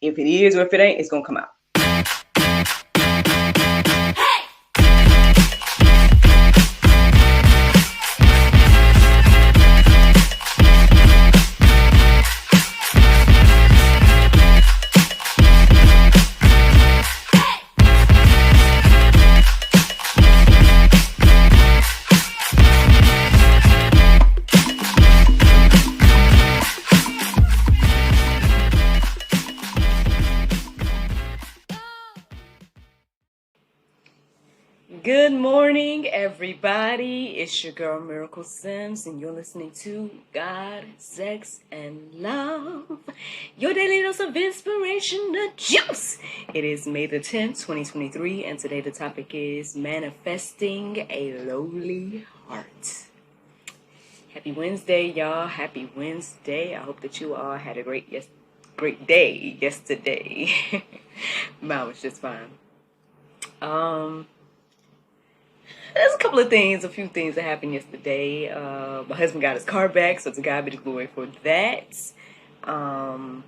If it is or if it ain't, it's going to come out. Good morning, everybody. It's your girl, Miracle Sims, and you're listening to God, Sex, and Love, your daily dose of inspiration, the juice. It is May the 10th, 2023, and today the topic is manifesting a lowly heart. Happy Wednesday, y'all. Happy Wednesday. I hope that you all had a great day yesterday. Mine was just fine. There's a few things that happened yesterday. My husband got his car back, so to God be the glory for that. I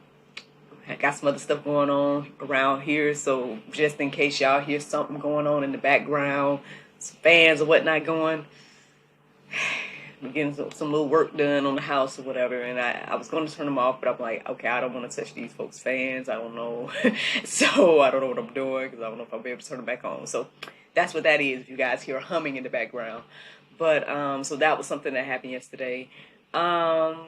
got some other stuff going on around here, so just in case y'all hear something going on in the background, some fans or whatnot going, I'm getting some little work done on the house or whatever, and I was going to turn them off, but I'm like, okay, I don't want to touch these folks' fans. I don't know. So I don't know what I'm doing because I don't know if I'll be able to turn them back on. So that's what that is, if you guys hear humming in the background. But so that was something that happened yesterday. Also,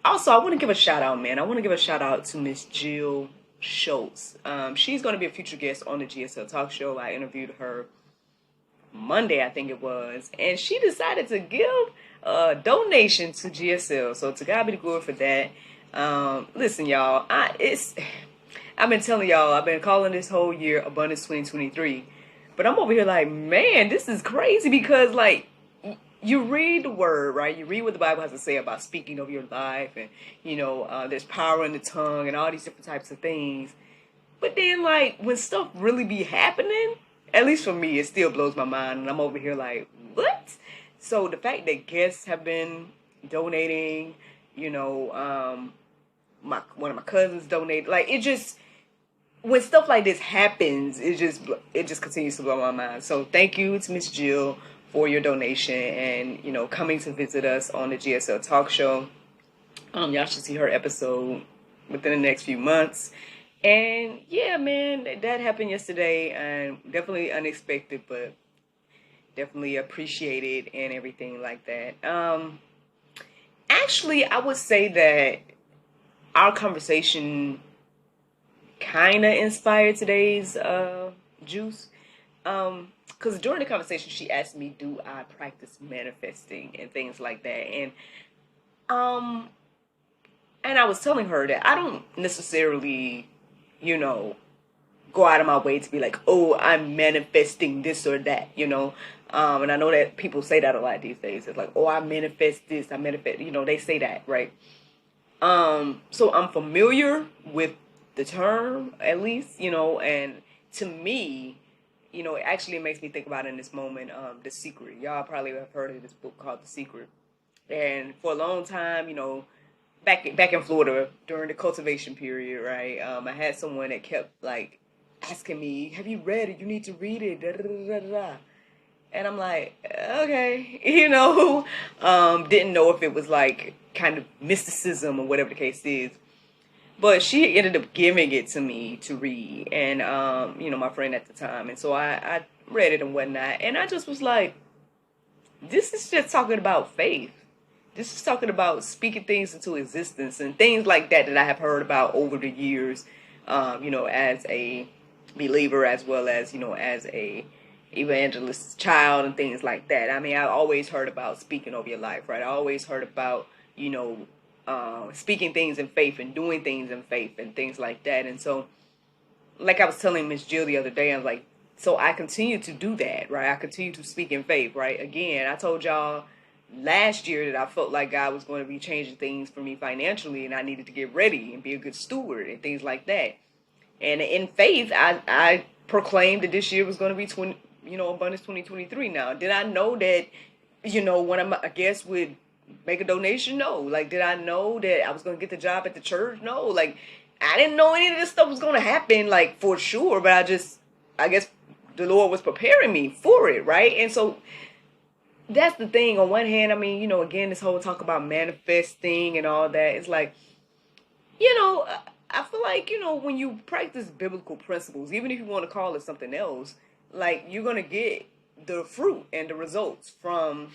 I want to give a shout out, man. I want to give a shout out to Miss Jill Schultz. She's going to be a future guest on the GSL Talk Show. I interviewed her Monday, I think it was, and she decided to give a donation to GSL. So to God be the glory for that. Listen, y'all, I've been telling y'all, I've been calling this whole year Abundance 2023. But I'm over here like, man, this is crazy because, like, you read the word, right? You read what the Bible has to say about speaking over your life and, there's power in the tongue and all these different types of things. But then, like, when stuff really be happening, at least for me, it still blows my mind. And I'm over here like, what? So the fact that guests have been donating, one of my cousins donated, like, it just... when stuff like this happens, it just continues to blow my mind. So thank you to Miss Jill for your donation and, coming to visit us on the GSL Talk Show. Y'all should see her episode within the next few months. And yeah, man, that happened yesterday and definitely unexpected, but definitely appreciated and everything like that. Actually, I would say that our conversation kind of inspired today's juice, because during the conversation she asked me, do I practice manifesting and things like that, and I was telling her that I don't necessarily go out of my way to be like, oh, I'm manifesting this or that, and I know that people say that a lot these days. It's like, oh, I manifest this, I manifest, they say that, right? So I'm familiar with the term, at least, and to me, it actually makes me think about in this moment, The Secret. Y'all probably have heard of this book called The Secret. And for a long time, back in Florida during the cultivation period, right? I had someone that kept like asking me, have you read it? You need to read it. Da, da, da, da, da. And I'm like, okay, didn't know if it was like kind of mysticism or whatever the case is. But she ended up giving it to me to read, and, my friend at the time. And so I read it and whatnot, and I just was like, this is just talking about faith. This is talking about speaking things into existence and things like that I have heard about over the years, as a believer as well as, as a evangelist child and things like that. I mean, I always heard about speaking over your life, right? I always heard about, speaking things in faith and doing things in faith and things like that. And so, like I was telling Miss Jill the other day, I was like, so I continue to do that, right? I continue to speak in faith, right? Again, I told y'all last year that I felt like God was going to be changing things for me financially, and I needed to get ready and be a good steward and things like that. And in faith, I proclaimed that this year was going to be Abundance 2023. Now, did I know that, one of my guests would make a donation? No. Like, did I know that I was going to get the job at the church? No. Like, I didn't know any of this stuff was going to happen, like, for sure, but I guess the Lord was preparing me for it, right? And so that's the thing. On one hand, I mean, again, this whole talk about manifesting and all that, it's like, I feel like, when you practice biblical principles, even if you want to call it something else, like, you're going to get the fruit and the results from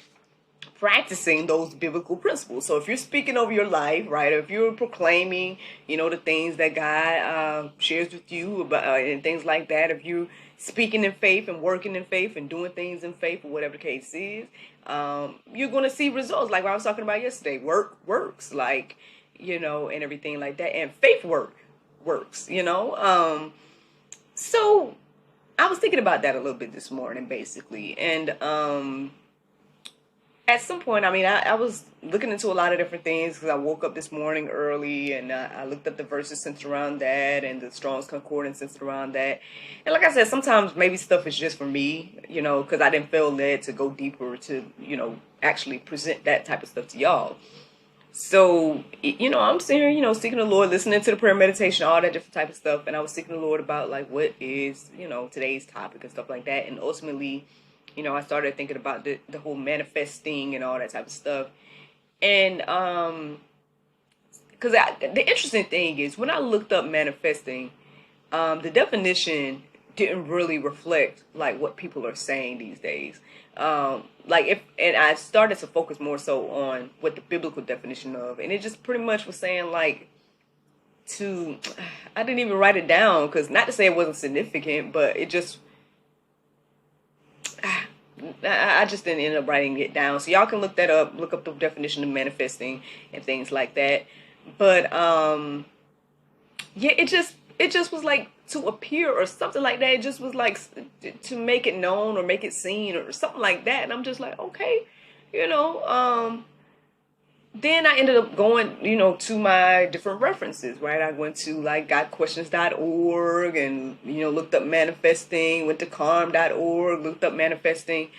practicing those biblical principles. So if you're speaking over your life, right, or if you're proclaiming, the things that God shares with you about and things like that, if you're speaking in faith and working in faith and doing things in faith, or whatever the case is, you're going to see results. Like what I was talking about yesterday, work works, like, and everything like that, and faith works. So I was thinking about that a little bit this morning, basically, and at some point, I mean, I was looking into a lot of different things because I woke up this morning early, and I looked up the verses centered around that and the Strong's Concordance centered around that. And like I said, sometimes maybe stuff is just for me, because I didn't feel led to go deeper to, actually present that type of stuff to y'all. So, I'm sitting here, seeking the Lord, listening to the prayer meditation, all that different type of stuff. And I was seeking the Lord about, like, what is, today's topic and stuff like that. And ultimately, I started thinking about the whole manifesting and all that type of stuff. And because the interesting thing is, when I looked up manifesting, the definition didn't really reflect, like, what people are saying these days. And I started to focus more so on what the biblical definition of, and it just pretty much was saying, like, I didn't even write it down, because not to say it wasn't significant, but it just, I just didn't end up writing it down. So y'all can look that up, look up the definition of manifesting and things like that. But yeah, it just was like to appear or something like that. It just was like to make it known or make it seen or something like that. And I'm just like, okay, then I ended up going, to my different references, right? I went to, like, gotquestions.org and, looked up manifesting, went to calm.org, looked up manifesting.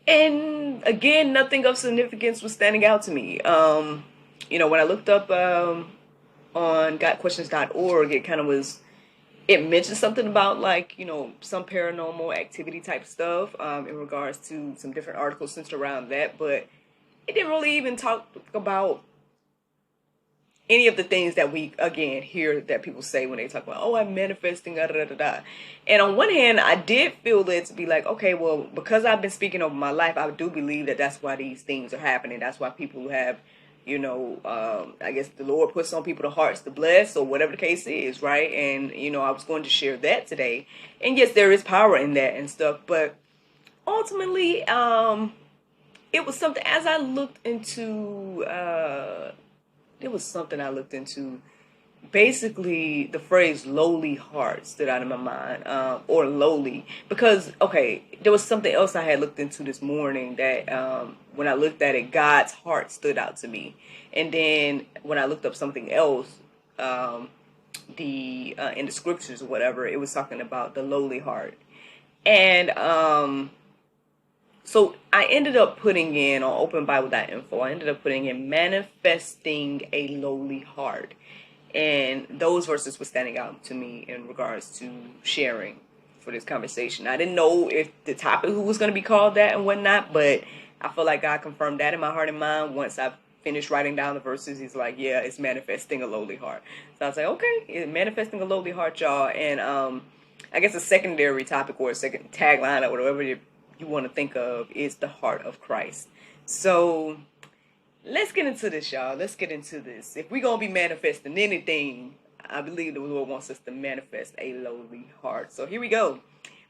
And again, nothing of significance was standing out to me. When I looked up on gotquestions.org, it mentioned something about, like, some paranormal activity type stuff in regards to some different articles centered around that, but it didn't really even talk about any of the things that we, again, hear that people say when they talk about, oh, I'm manifesting, da, da, da, da. And on one hand, I did feel it to be like, okay, well, because I've been speaking over my life, I do believe that that's why these things are happening. That's why people have, I guess the Lord puts on people's hearts to bless, or whatever the case is, right? And, I was going to share that today. And yes, there is power in that and stuff, but ultimately, it was something, as I looked into, basically the phrase lowly heart stood out in my mind, or lowly, because, okay, there was something else I had looked into this morning that, when I looked at it, God's heart stood out to me. And then when I looked up something else, in the scriptures or whatever, it was talking about the lowly heart. And, so I ended up putting in, on openbible.info, I ended up putting in manifesting a lowly heart. And those verses were standing out to me in regards to sharing for this conversation. I didn't know if the topic was going to be called that and whatnot, but I feel like God confirmed that in my heart and mind once I finished writing down the verses. He's like, yeah, it's manifesting a lowly heart. So I was like, okay, it's manifesting a lowly heart, y'all. And I guess a secondary topic or a second tagline or whatever you want to think of is the heart of Christ. So let's get into this, y'all. Let's get into this. If we're going to be manifesting anything, I believe the Lord wants us to manifest a lowly heart. So here we go.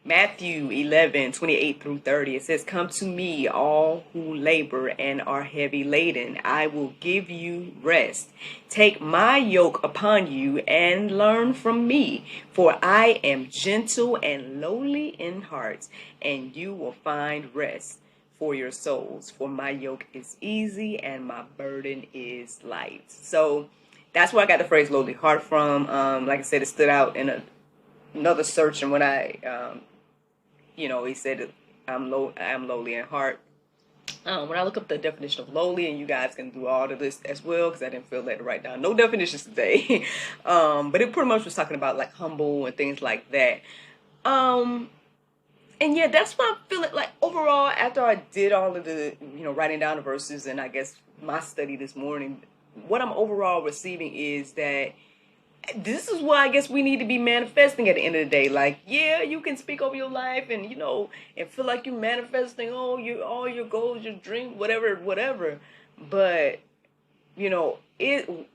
Matthew 11:28-30. It says, come to me, all who labor and are heavy laden. I will give you rest. Take my yoke upon you and learn from me, for I am gentle and lowly in heart, and you will find rest for your souls. For my yoke is easy and my burden is light. So that's where I got the phrase lowly heart from. Like I said, it stood out in another search, and when I he said I'm lowly in heart. When I look up the definition of lowly, and you guys can do all of this as well, because I didn't feel led to write down no definitions today. But it pretty much was talking about like humble and things like that. And yeah, that's what I'm feeling like overall after I did all of the, writing down the verses and I guess my study this morning. What I'm overall receiving is that this is what I guess we need to be manifesting at the end of the day. Like, yeah, you can speak over your life and and feel like you're manifesting all your goals, your dreams, whatever. But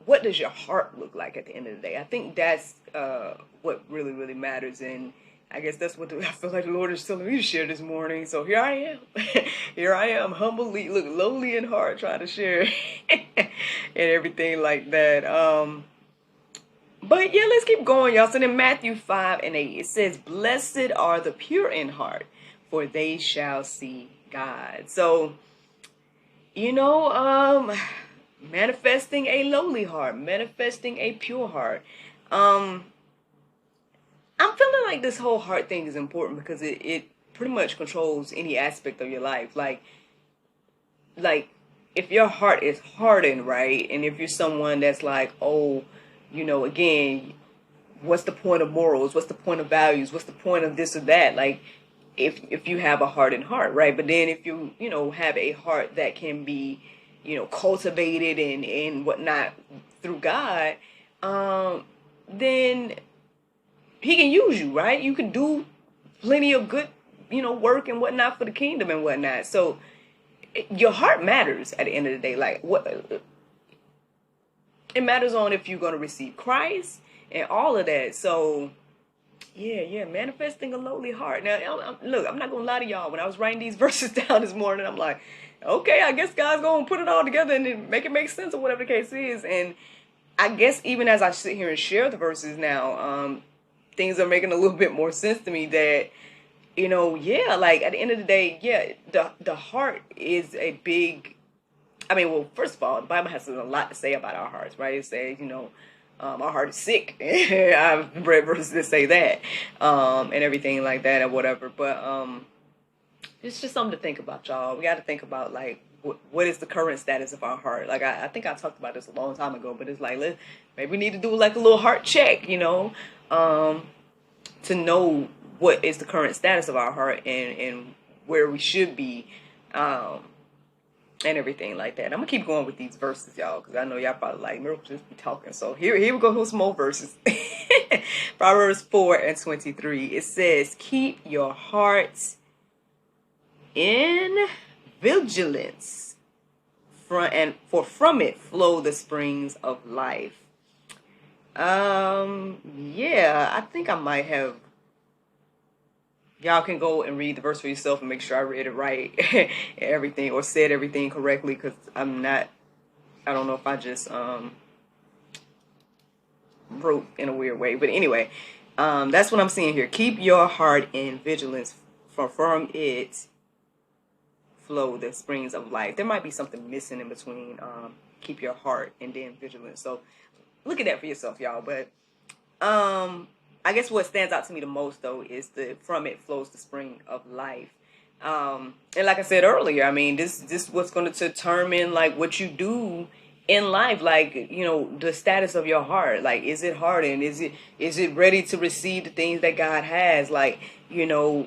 what does your heart look like at the end of the day? I think that's what really, really matters. And I guess that's what I feel like the Lord is telling me to share this morning. So here I am. Here I am, humbly, lowly in heart, trying to share and everything like that. But yeah, let's keep going, y'all. So in Matthew 5:8, it says, "Blessed are the pure in heart, for they shall see God." So, manifesting a lowly heart, manifesting a pure heart. I'm feeling like this whole heart thing is important because it pretty much controls any aspect of your life. Like if your heart is hardened, right? And if you're someone that's like, oh, again, what's the point of morals? What's the point of values? What's the point of this or that? Like, if you have a hardened heart, right? But then if you, have a heart that can be, cultivated and whatnot through God, then He can use you, right? You can do plenty of good, work and whatnot for the kingdom and whatnot. So your heart matters at the end of the day. Like, what it matters on if you're going to receive Christ and all of that. So yeah, manifesting a lowly heart. Now, look, I'm not going to lie to y'all. When I was writing these verses down this morning, I'm like, okay, I guess God's going to put it all together and then make it make sense or whatever the case is. And I guess even as I sit here and share the verses now, things are making a little bit more sense to me that, like at the end of the day, the heart is a big, well, first of all, the Bible has a lot to say about our hearts, right? It says, our heart is sick. I've read verses that say that, and everything like that or whatever. But it's just something to think about, y'all. We got to think about, like, what is the current status of our heart? Like, I think I talked about this a long time ago, but it's like, maybe we need to do, like, a little heart check, to know what is the current status of our heart and where we should be, and everything like that. I'm gonna keep going with these verses, y'all, because I know y'all probably like, Miracle just be talking. So here we go with some more verses. Proverbs 4:23. It says, "Keep your hearts in vigilance, for from it flow the springs of life." Yeah, I think I might have. Y'all can go and read the verse for yourself and make sure I read it right and everything, or said everything correctly, because I don't know if I just wrote in a weird way. But anyway, that's what I'm seeing here. Keep your heart in vigilance, for from it flow the springs of life. There might be something missing in between keep your heart and then vigilance. So look at that for yourself, y'all. But I guess what stands out to me the most, though, is from it flows the spring of life. And like I said earlier, this what's going to determine, like, what you do in life, like, the status of your heart. Like, is it hardened? Is it ready to receive the things that God has? Like, yeah,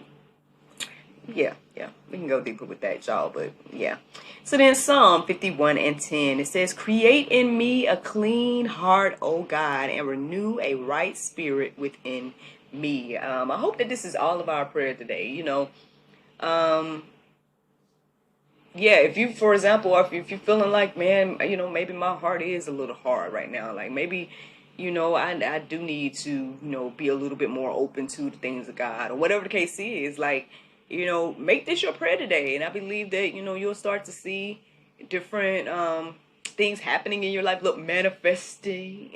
we can go deeper with that, y'all, but yeah. So then Psalm 51:10, it says, "Create in me a clean heart, O God, and renew a right spirit within me." I hope that this is all of our prayer today, yeah, if you, for example, or if you're feeling like, man, maybe my heart is a little hard right now, like maybe, I do need to, be a little bit more open to the things of God, or whatever the case is, like, make this your prayer today. And I believe that, you'll start to see different things happening in your life, look, manifesting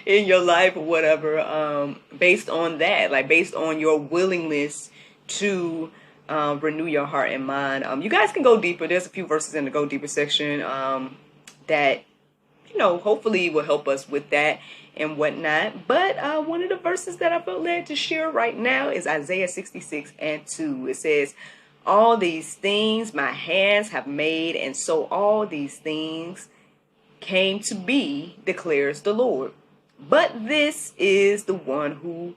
in your life or whatever, based on that, like based on your willingness to renew your heart and mind. You guys can go deeper. There's a few verses in the go deeper section that, hopefully will help us with that and whatnot. But one of the verses that I felt led to share right now is Isaiah 66:2. It says, All these things my hands have made, and so all these things came to be, declares the Lord. But this is the one who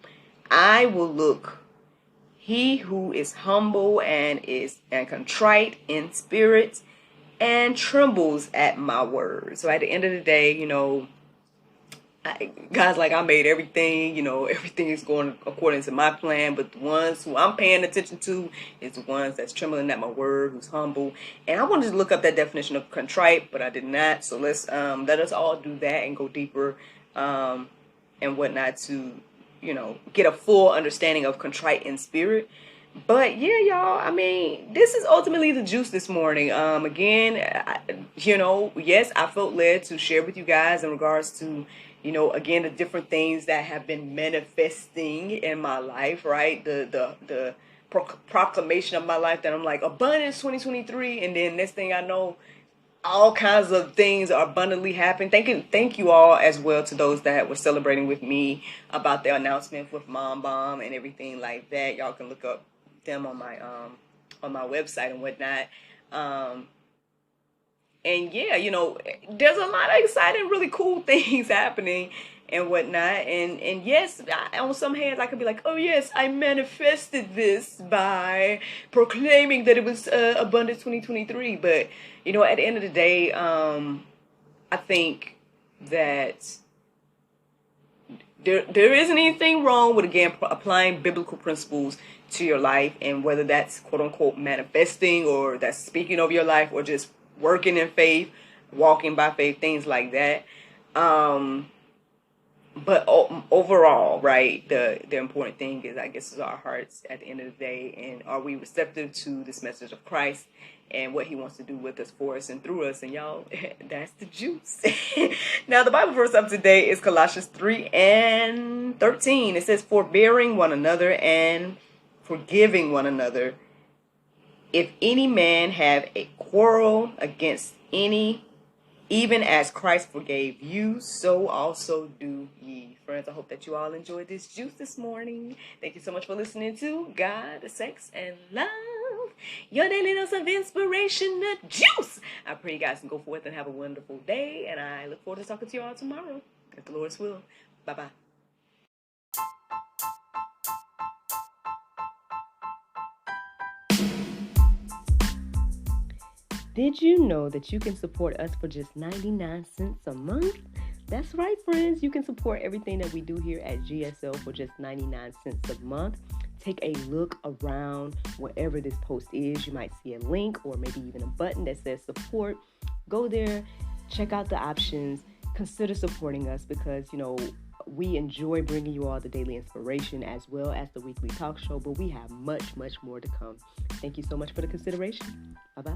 I will look, he who is humble and contrite in spirit and trembles at my word. So at the end of the day, God's like, I made everything, everything is going according to my plan, but the ones who I'm paying attention to is the ones that's trembling at my word, who's humble. And I wanted to look up that definition of contrite, but I did not. So let us all do that and go deeper and whatnot to, get a full understanding of contrite in spirit. But yeah, y'all, I mean, this is ultimately the juice this morning. Yes, I felt led to share with you guys in regards to, again, the different things that have been manifesting in my life, right? The proclamation of my life that I'm like, abundance 2023. And then next thing I know, all kinds of things are abundantly happening. Thank you all as well to those that were celebrating with me about their announcement with Mom Bomb and everything like that. Y'all can look up them on my website and whatnot. And yeah, there's a lot of exciting, really cool things happening and whatnot. And yes, on some hands I could be like, oh yes, I manifested this by proclaiming that it was abundant 2023. But at the end of the day, I think that there isn't anything wrong with, again, applying biblical principles to your life, and whether that's quote unquote manifesting, or that's speaking over your life, or just working in faith, walking by faith, things like that. But overall, right, the important thing is, I guess, is our hearts at the end of the day, and are we receptive to this message of Christ and what he wants to do with us, for us, and through us. And y'all, that's the juice. Now, the Bible verse of today is Colossians 3:13. It says, forbearing one another and forgiving one another, if any man have a quarrel against any, even as Christ forgave you, so also do ye. Friends, I hope that you all enjoyed this juice this morning. Thank you so much for listening to God, Sex, and Love, your daily dose of inspiration, the juice. I pray you guys can go forth and have a wonderful day, and I look forward to talking to you all tomorrow, if the Lord's will. Bye-bye. Did you know that you can support us for just 99 cents a month? That's right, friends. You can support everything that we do here at GSL for just 99 cents a month. Take a look around wherever this post is. You might see a link or maybe even a button that says support. Go there, check out the options, consider supporting us, because, we enjoy bringing you all the daily inspiration as well as the weekly talk show, but we have much, much more to come. Thank you so much for the consideration. Bye-bye.